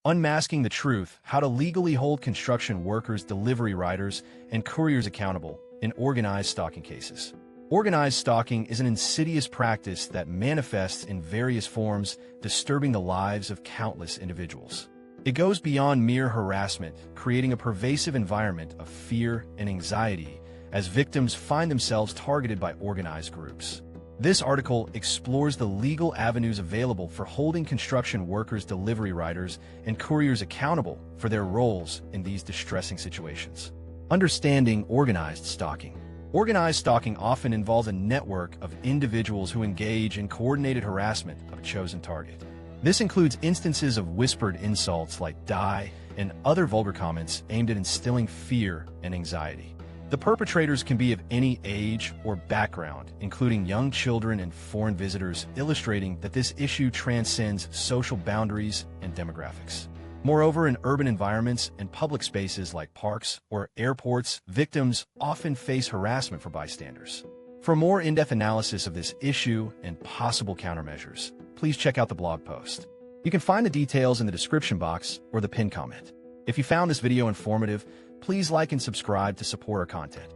Unmasking the Truth: How to Legally Hold Construction Workers, Delivery Riders, and Couriers Accountable in Organized Stalking Cases. Organized stalking is an insidious practice that manifests in various forms, disturbing the lives of countless individuals. It goes beyond mere harassment, creating a pervasive environment of fear and anxiety as victims find themselves targeted by organized groups. This article explores the legal avenues available for holding construction workers, delivery riders, and couriers accountable for their roles in these distressing situations. Understanding organized stalking. Organized stalking often involves a network of individuals who engage in coordinated harassment of a chosen target. This includes instances of whispered insults like "die" and other vulgar comments aimed at instilling fear and anxiety. The perpetrators can be of any age or background, including young children and foreign visitors, illustrating that this issue transcends social boundaries and demographics. Moreover, in urban environments and public spaces like parks or airports, victims often face harassment from bystanders. For more in-depth analysis of this issue and possible countermeasures, please check out the blog post. You can find the details in the description box or the pinned comment. If you found this video informative, please like and subscribe to support our content.